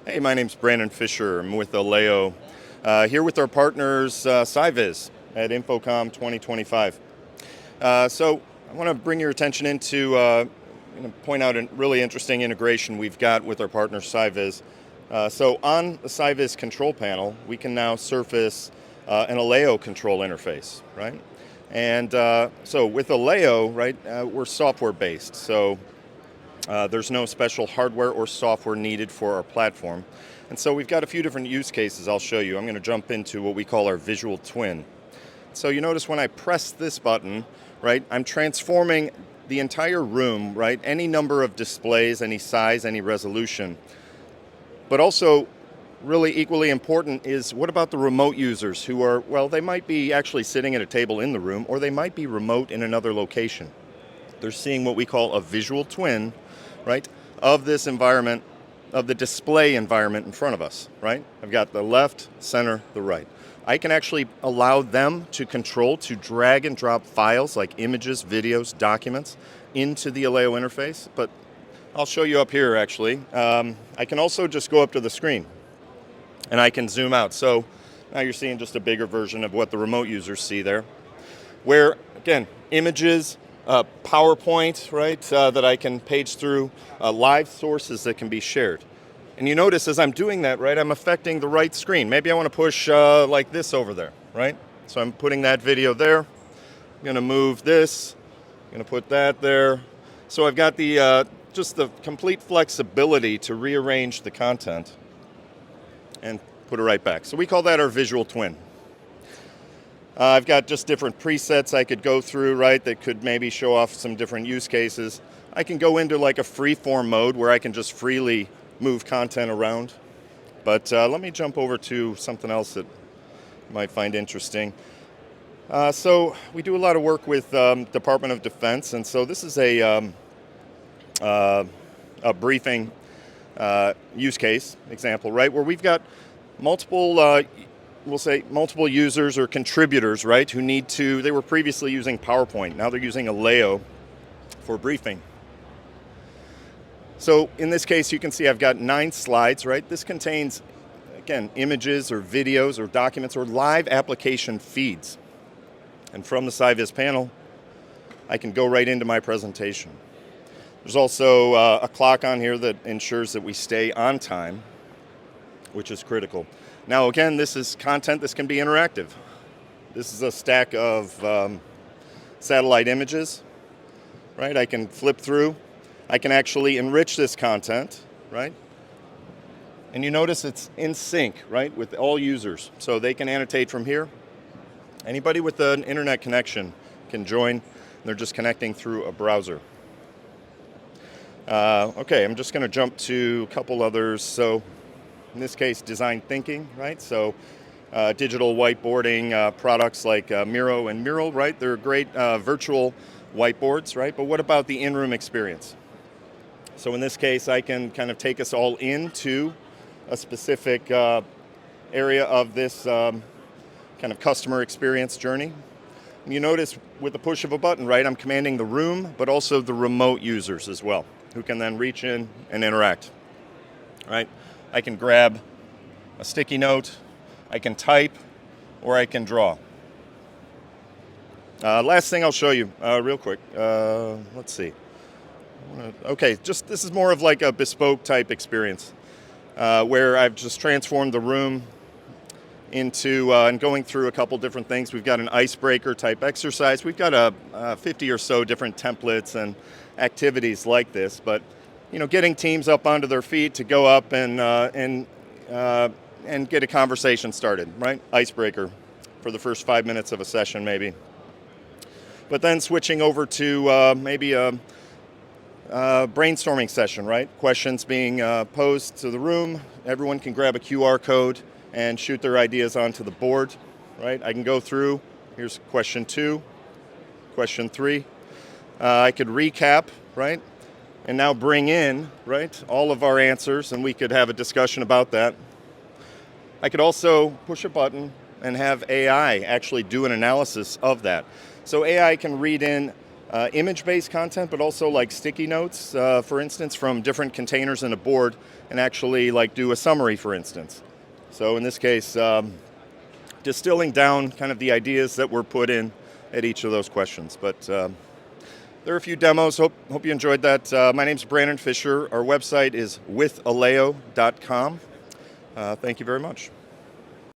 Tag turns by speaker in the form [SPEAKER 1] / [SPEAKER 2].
[SPEAKER 1] Hey, my name's Brandon Fisher. I'm with Alleo, here with our partners Cyviz at InfoComm 2025. So I want to bring your attention into point out a really interesting integration we've got with our partner Cyviz. So on the Cyviz control panel, we can now surface an Alleo control interface, right? And so with Alleo, right, we're software based. So there's no special hardware or software needed for our platform. And so we've got a few different use cases I'll show you. I'm going to jump into what we call our visual twin. So you notice when I press this button, right, I'm transforming the entire room, right, any number of displays, any size, any resolution. But also, really equally important is what about the remote users who are, well, they might be actually sitting at a table in the room, or they might be remote in another location. They're seeing what we call a visual twin, right, of this environment, of the display environment in front of us, right? I've got the left, center, the right. I can actually allow them to control, to drag and drop files like images, videos, documents into the Alleo interface, but I'll show you up here actually. I can also just go up to the screen and I can zoom out. So now you're seeing just a bigger version of what the remote users see there, where, again, images, PowerPoint, right, that I can page through, live sources that can be shared. And you notice as I'm doing that, right, I'm affecting the right screen. Maybe I want to push like this over there, right? So I'm putting that video there. I'm going to move this. I'm going to put that there. So I've got the just the complete flexibility to rearrange the content and put it right back. So we call that our visual twin. I've got just different presets I could go through, right, that could maybe show off some different use cases. I can go into like a free-form mode where I can just freely move content around. But let me jump over to something else that you might find interesting. So we do a lot of work with Department of Defense, and so this is a briefing use case example, right, where we've got multiple we'll say multiple users or contributors, right, who need to, they were previously using PowerPoint. Now they're using Alleo for briefing. So in this case, you can see I've got 9 slides, right? This contains, again, images or videos or documents or live application feeds. And from the Cyviz panel, I can go right into my presentation. There's also a clock on here that ensures that we stay on time, which is critical. Now, again, this is content. This can be interactive. This is a stack of satellite images, right? I can flip through. I can actually enrich this content, right? And you notice it's in sync, right, with all users. So they can annotate from here. Anybody with an internet connection can join. They're just connecting through a browser. Okay, I'm just going to jump to a couple others. So in this case, design thinking, right? So digital whiteboarding products like Miro and Mural, right? They're great virtual whiteboards, right? But what about the in-room experience? So in this case, I can kind of take us all into a specific area of this kind of customer experience journey. And you notice with the push of a button, right, I'm commanding the room, but also the remote users as well, who can then reach in and interact, right? I can grab a sticky note, I can type, or I can draw. Last thing I'll show you real quick. Let's see. Okay, just this is more of like a bespoke type experience where I've just transformed the room into and going through a couple different things. We've got an icebreaker type exercise. We've got 50 or so different templates and activities like this, but you know, getting teams up onto their feet to go up and get a conversation started, right? Icebreaker for the first 5 minutes of a session, maybe. But then switching over to maybe a brainstorming session, right? Questions being posed to the room. Everyone can grab a QR code and shoot their ideas onto the board, right? I can go through. Here's question 2, question 3. I could recap, right? And now bring in, right, all of our answers, and we could have a discussion about that. I could also push a button and have AI actually do an analysis of that. So AI can read in image-based content, but also like sticky notes, for instance, from different containers in a board, and actually like do a summary, for instance. So in this case, distilling down kind of the ideas that were put in at each of those questions. But there are a few demos. Hope you enjoyed that. My name's Brandon Fisher. Our website is withalleo.com. Thank you very much.